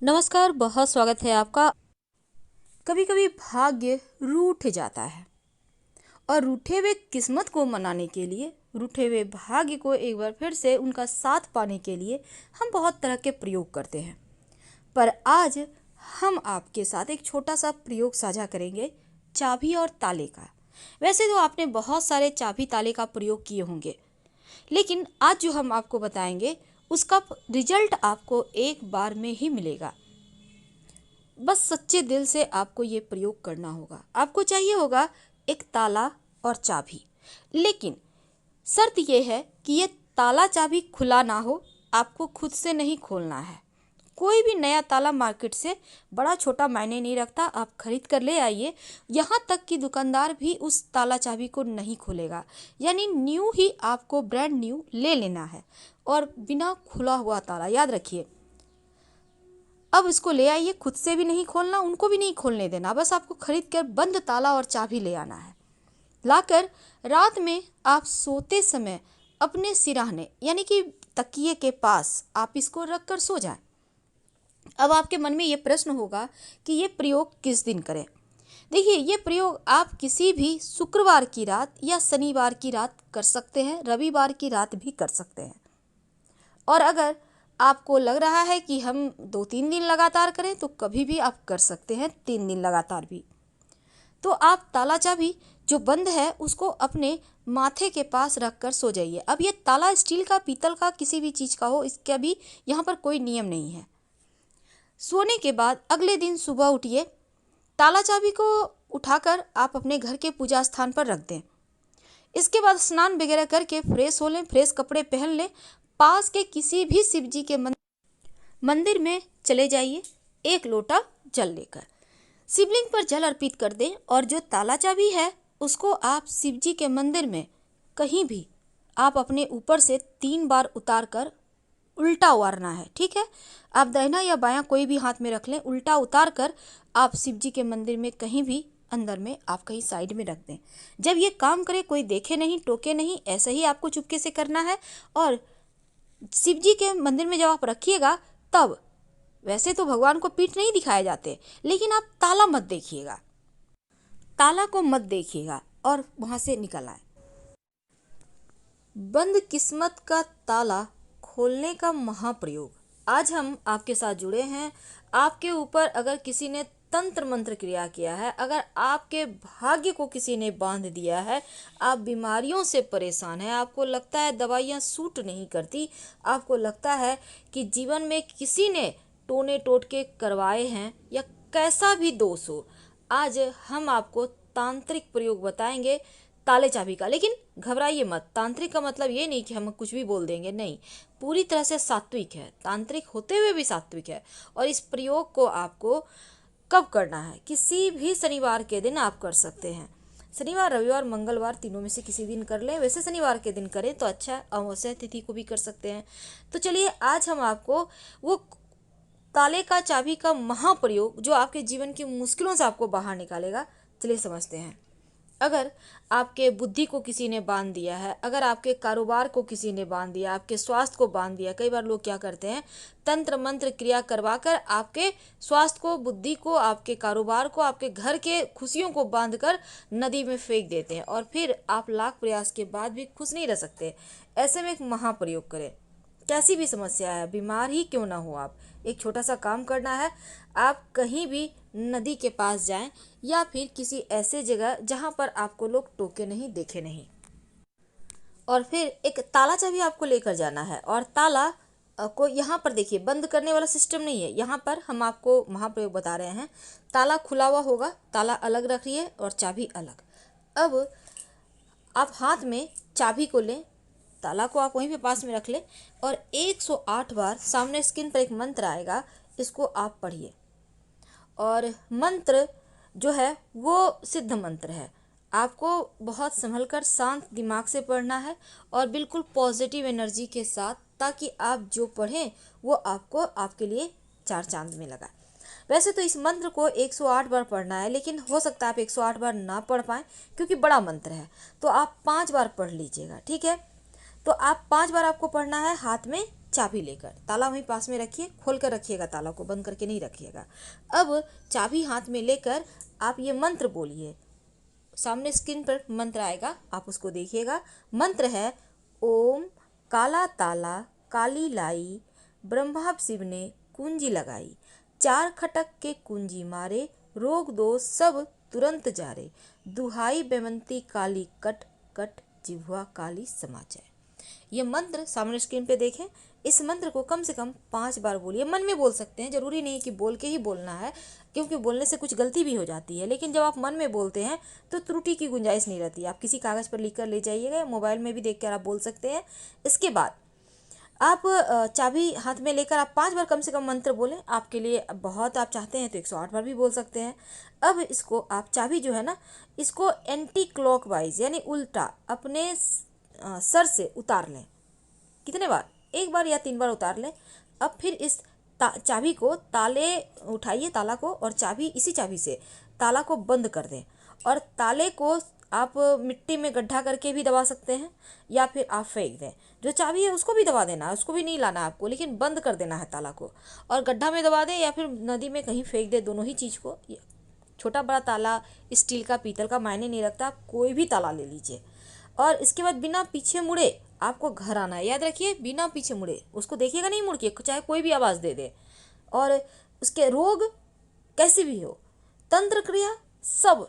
नमस्कार, बहुत स्वागत है आपका। कभी कभी भाग्य रूठ जाता है और रूठे हुए किस्मत को मनाने के लिए, रूठे हुए भाग्य को एक बार फिर से उनका साथ पाने के लिए हम बहुत तरह के प्रयोग करते हैं। पर आज हम आपके साथ एक छोटा सा प्रयोग साझा करेंगे, चाबी और ताले का। वैसे तो आपने बहुत सारे चाबी ताले का प्रयोग किए होंगे, लेकिन आज जो हम आपको बताएंगे उसका रिजल्ट आपको एक बार में ही मिलेगा। बस सच्चे दिल से आपको ये प्रयोग करना होगा। आपको चाहिए होगा एक ताला और चाबी, लेकिन शर्त यह है कि ये ताला चाबी खुला ना हो, आपको खुद से नहीं खोलना है। कोई भी नया ताला मार्केट से बड़ा छोटा मायने नहीं रखता, आप खरीद कर ले आइए। यहाँ तक कि दुकानदार भी उस ताला चाबी को नहीं खोलेगा, यानी न्यू ही आपको ब्रांड न्यू ले लेना है और बिना खुला हुआ ताला। याद रखिए, अब इसको ले आइए, खुद से भी नहीं खोलना, उनको भी नहीं खोलने देना। बस आपको खरीद कर बंद ताला और चाबी ले आना है। लाकर रात में आप सोते समय अपने सिरहाने यानी कि तकिए के पास आप इसको रख कर सो जाएं। अब आपके मन में ये प्रश्न होगा कि ये प्रयोग किस दिन करें। देखिए, ये प्रयोग आप किसी भी शुक्रवार की रात या शनिवार की रात कर सकते हैं, रविवार की रात भी कर सकते हैं। और अगर आपको लग रहा है कि हम 2-3 दिन लगातार करें, तो कभी भी आप कर सकते हैं 3 दिन लगातार भी। तो आप ताला चाबी जो बंद है उसको अपने माथे के पास रख कर सो जाइए। अब ये ताला स्टील का, पीतल का, किसी भी चीज़ का हो, इसका भी यहाँ पर कोई नियम नहीं है। सोने के बाद अगले दिन सुबह उठिए, ताला चाबी को उठाकर आप अपने घर के पूजा स्थान पर रख दें। इसके बाद स्नान वगैरह करके फ्रेश हो लें, फ्रेश कपड़े पहन लें। पास के किसी भी शिव जी के मंदिर में चले जाइए, एक लोटा जल लेकर शिवलिंग पर जल अर्पित कर दें। और जो ताला चाबी है उसको आप शिव जी के मंदिर में कहीं भी आप अपने ऊपर से 3 बार उतार कर उल्टा उतारना है। ठीक है, आप दाहिना या बायां कोई भी हाथ में रख लें, उल्टा उतार कर आप शिव जी के मंदिर में कहीं भी अंदर में आप कहीं साइड में रख दें। जब ये काम करे, कोई देखे नहीं, टोके नहीं, ऐसे ही आपको चुपके से करना है। और शिव जी के मंदिर में जब आप रखिएगा, तब वैसे तो भगवान को पीठ नहीं दिखाए जाते, लेकिन आप ताला मत देखिएगा, ताला को मत देखिएगा और वहां से निकल आए। बंद किस्मत का ताला खोलने का महाप्रयोग। आज हम आपके साथ जुड़े हैं। आपके ऊपर अगर किसी ने तंत्र मंत्र क्रिया किया है, अगर आपके भाग्य को किसी ने बांध दिया है, आप बीमारियों से परेशान हैं, आपको लगता है दवाइयाँ सूट नहीं करती, आपको लगता है कि जीवन में किसी ने टोने टोटके करवाए हैं या कैसा भी दोष हो, आज हम आपको तांत्रिक प्रयोग बताएंगे ताले चाबी का। लेकिन घबराइए मत, तांत्रिक का मतलब ये नहीं कि हम कुछ भी बोल देंगे, नहीं, पूरी तरह से सात्विक है, तांत्रिक होते हुए भी सात्विक है। और इस प्रयोग को आपको कब करना है? किसी भी शनिवार के दिन आप कर सकते हैं। शनिवार, रविवार, मंगलवार, तीनों में से किसी दिन कर लें। वैसे शनिवार के दिन करें तो अच्छा है, अमावस्या तिथि को भी कर सकते हैं। तो चलिए, आज हम आपको वो ताले का चाबी का महाप्रयोग जो आपके जीवन की मुश्किलों से आपको बाहर निकालेगा, चलिए समझते हैं। अगर आपके बुद्धि को किसी ने बांध दिया है, अगर आपके कारोबार को किसी ने बांध दिया, आपके स्वास्थ्य को बांध दिया, कई बार लोग क्या करते हैं, तंत्र मंत्र क्रिया करवाकर आपके स्वास्थ्य को, बुद्धि को, आपके कारोबार को, आपके घर के खुशियों को बांधकर नदी में फेंक देते हैं और फिर आप लाख प्रयास के बाद भी खुश नहीं रह सकते। ऐसे में एक महाप्रयोग करें। कैसी भी समस्या है, बीमार ही क्यों ना हो, आप एक छोटा सा काम करना है। आप कहीं भी नदी के पास जाएं या फिर किसी ऐसे जगह जहां पर आपको लोग टोके नहीं, देखे नहीं, और फिर एक ताला चाबी आपको लेकर जाना है। और ताला को यहाँ पर देखिए, बंद करने वाला सिस्टम नहीं है, यहाँ पर हम आपको महाप्रयोग बता रहे हैं। ताला खुला हुआ होगा, ताला अलग रखिए और चाबी अलग। अब आप हाथ में चाबी को लें, ताला को आप वहीं पे पास में रख लें और 108 बार सामने स्क्रीन पर एक मंत्र आएगा, इसको आप पढ़िए। और मंत्र जो है वो सिद्ध मंत्र है, आपको बहुत संभल कर शांत दिमाग से पढ़ना है और बिल्कुल पॉजिटिव एनर्जी के साथ, ताकि आप जो पढ़ें वो आपको, आपके लिए 4 चांद में लगा। वैसे तो इस मंत्र को 108 बार पढ़ना है, लेकिन हो सकता है आप 108 बार ना पढ़ पाएँ क्योंकि बड़ा मंत्र है, तो आप 5 बार पढ़ लीजिएगा। ठीक है, तो आप 5 बार आपको पढ़ना है। हाथ में चाबी लेकर, ताला वहीं पास में रखिए, खोल कर रखिएगा, ताला को बंद करके नहीं रखिएगा। अब चाबी हाथ में लेकर आप ये मंत्र बोलिए। सामने स्क्रीन पर मंत्र आएगा, आप उसको देखिएगा। मंत्र है ओम काला ताला काली लाई, ब्रह्मा शिव ने कुंजी लगाई, चार खटक के कुंजी मारे, रोग दोष सब तुरंत जारे, दुहाई बेमंती काली कट कट, जिह्वा काली समाचार। ये मंत्र सामने स्क्रीन पे देखें। इस मंत्र को कम से कम 5 बार बोलिए। मन में बोल सकते हैं, जरूरी नहीं कि बोल के ही बोलना है, क्योंकि बोलने से कुछ गलती भी हो जाती है। लेकिन जब आप मन में बोलते हैं तो त्रुटि की गुंजाइश नहीं रहती। आप किसी कागज़ पर लिख कर ले जाइएगा, मोबाइल में भी देख कर आप बोल सकते हैं। इसके बाद आप चाबी हाथ में लेकर आप 5 बार कम से कम मंत्र बोलें। आपके लिए बहुत आप चाहते हैं तो 108 बार भी बोल सकते हैं। अब इसको आप चाबी जो है ना, इसको एंटी क्लॉकवाइज यानी उल्टा अपने सर से उतार लें। कितने बार? 1 बार या 3 बार उतार लें। अब फिर इस चाबी को ताले उठाइए, ताला को, और चाबी इसी चाबी से ताला को बंद कर दें। और ताले को आप मिट्टी में गड्ढा करके भी दबा सकते हैं या फिर आप फेंक दें। जो चाबी है उसको भी दबा देना है, उसको भी नहीं लाना आपको, लेकिन बंद कर देना है ताला को। और गड्ढा में दबा दें या फिर नदी में कहीं फेंक दें, दोनों ही चीज़ को। छोटा बड़ा ताला, स्टील का पीतल का मायने नहीं रखता, आप कोई भी ताला ले लीजिए। और इसके बाद बिना पीछे मुड़े आपको घर आना है। याद रखिए, बिना पीछे मुड़े, उसको देखिएगा नहीं मुड़ के, चाहे कोई भी आवाज़ दे दे। और उसके रोग कैसी भी हो, तंत्र क्रिया सब,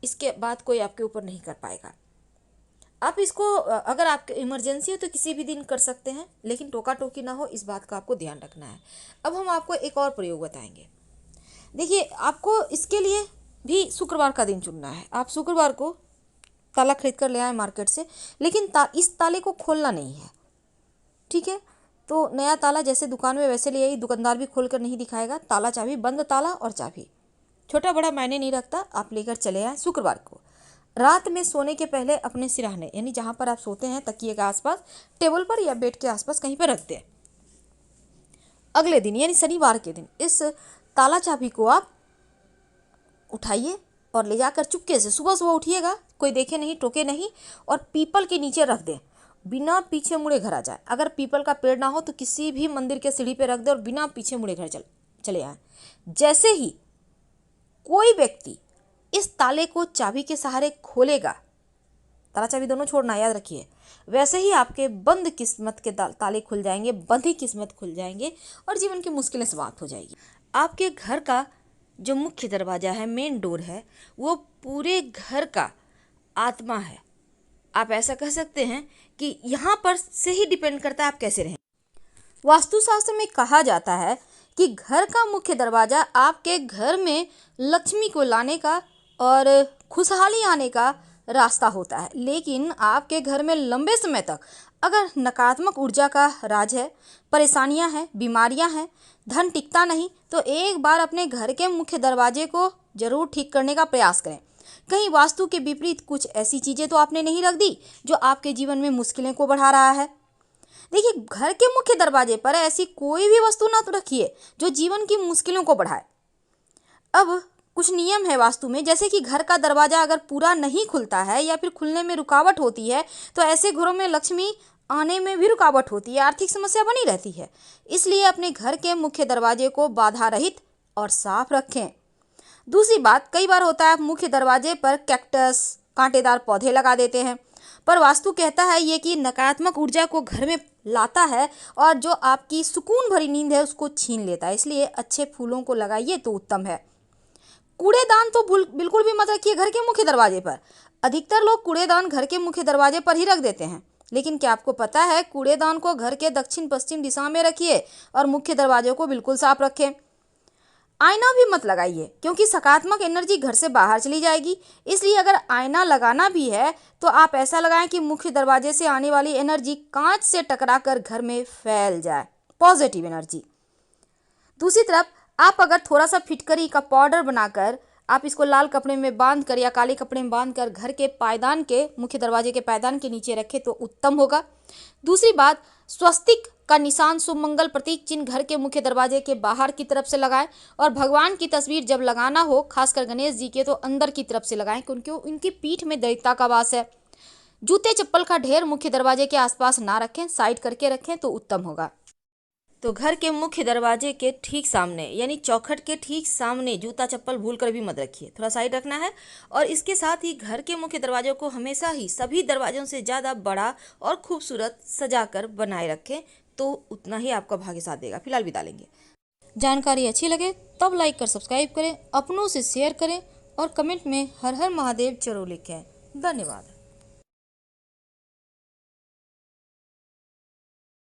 इसके बाद कोई आपके ऊपर नहीं कर पाएगा। आप इसको अगर आपके इमरजेंसी हो तो किसी भी दिन कर सकते हैं, लेकिन टोका टोकी ना हो, इस बात का आपको ध्यान रखना है। अब हम आपको एक और प्रयोग बताएंगे। देखिए, आपको इसके लिए भी शुक्रवार का दिन चुनना है। आप शुक्रवार को ताला खरीद कर ले आए मार्केट से, लेकिन इस ताले को खोलना नहीं है, ठीक है? तो नया ताला जैसे दुकान में वैसे ले आई, दुकानदार भी खोल कर नहीं दिखाएगा। ताला चाबी, बंद ताला और चाबी, छोटा बड़ा मायने नहीं रखता, आप लेकर चले आए। शुक्रवार को रात में सोने के पहले अपने सिरहाने यानी जहाँ पर आप सोते हैं तकिए के आसपास, टेबल पर या बेड के आसपास कहीं पर रख दें। अगले दिन यानी शनिवार के दिन इस ताला चाबी को आप उठाइए और ले जाकर चुपके से सुबह सुबह उठिएगा, कोई देखे नहीं, टोके नहीं, और पीपल के नीचे रख दें। बिना पीछे मुड़े घर आ जाए। अगर पीपल का पेड़ ना हो तो किसी भी मंदिर के सीढ़ी पे रख दे और बिना पीछे मुड़े घर चले आए। जैसे ही कोई व्यक्ति इस ताले को चाबी के सहारे खोलेगा, ताला चाबी दोनों छोड़ना, याद रखिए, वैसे ही आपके बंद किस्मत के ताले खुल जाएंगे, बंधी किस्मत खुल जाएंगे और जीवन की मुश्किलें समाप्त हो जाएगी। आपके घर का जो मुख्य दरवाज़ा है, मेन डोर है, वो पूरे घर का आत्मा है। आप ऐसा कह सकते हैं कि यहाँ पर से ही डिपेंड करता है आप कैसे रहें। वास्तुशास्त्र में कहा जाता है कि घर का मुख्य दरवाज़ा आपके घर में लक्ष्मी को लाने का और खुशहाली आने का रास्ता होता है। लेकिन आपके घर में लंबे समय तक अगर नकारात्मक ऊर्जा का राज है, परेशानियां हैं, बीमारियां हैं, धन टिकता नहीं, तो एक बार अपने घर के मुख्य दरवाजे को जरूर ठीक करने का प्रयास करें। कहीं वास्तु के विपरीत कुछ ऐसी चीज़ें तो आपने नहीं रख दी जो आपके जीवन में मुश्किलें को बढ़ा रहा है। देखिए, घर के मुख्य दरवाजे पर ऐसी कोई भी वस्तु ना तो रखिए जो जीवन की मुश्किलों को बढ़ाए। अब कुछ नियम है वास्तु में, जैसे कि घर का दरवाजा अगर पूरा नहीं खुलता है या फिर खुलने में रुकावट होती है तो ऐसे घरों में लक्ष्मी आने में भी रुकावट होती है, आर्थिक समस्या बनी रहती है। इसलिए अपने घर के मुख्य दरवाजे को बाधा रहित और साफ रखें। दूसरी बात, कई बार होता है आप मुख्य दरवाजे पर कैक्टस, कांटेदार पौधे लगा देते हैं, पर वास्तु कहता है ये कि नकारात्मक ऊर्जा को घर में लाता है और जो आपकी सुकून भरी नींद है उसको छीन लेता है। इसलिए अच्छे फूलों को लगाइए तो उत्तम है। कूड़ेदान तो बिल्कुल भी मत रखिए घर के मुख्य दरवाजे पर। अधिकतर लोग कूड़ेदान घर के मुख्य दरवाजे पर ही रख देते हैं, लेकिन क्या आपको पता है कूड़ेदान को घर के दक्षिण पश्चिम दिशा में रखिए और मुख्य दरवाजे को बिल्कुल साफ रखें। आईना भी मत लगाइए क्योंकि सकारात्मक एनर्जी घर से बाहर चली जाएगी। इसलिए अगर आईना लगाना भी है तो आप ऐसा लगाएं कि मुख्य दरवाजे से आने वाली एनर्जी कांच से टकराकर घर में फैल जाए, पॉजिटिव एनर्जी। दूसरी तरफ आप अगर थोड़ा सा फिटकरी का पाउडर बनाकर आप इसको लाल कपड़े में बांध कर या काले कपड़े में बांध कर घर के पायदान के, मुख्य दरवाजे के पायदान के नीचे रखें तो उत्तम होगा। दूसरी बात, स्वस्तिक का निशान, शुभ मंगल प्रतीक चिन्ह घर के मुख्य दरवाजे के बाहर की तरफ से लगाएं और भगवान की तस्वीर जब लगाना हो, खासकर गणेश जी के, तो अंदर की तरफ से लगाएं क्योंकि उनकी पीठ में दैत्यता का वास है। जूते चप्पल का ढेर मुख्य दरवाजे के आसपास ना रखें, साइड करके रखें तो उत्तम होगा। तो घर के मुख्य दरवाजे के ठीक सामने यानी चौखट के ठीक सामने जूता चप्पल भूल कर भी मत रखिए, थोड़ा साइड रखना है। और इसके साथ ही घर के मुख्य दरवाजों को हमेशा ही सभी दरवाजों से ज़्यादा बड़ा और खूबसूरत सजा कर बनाए रखें, तो उतना ही आपका भाग्य साथ देगा। फिलहाल विदा लेंगे। जानकारी अच्छी लगे तब लाइक कर सब्सक्राइब करें, अपनों से शेयर करें और कमेंट में हर हर महादेव जरूर लिखें। धन्यवाद।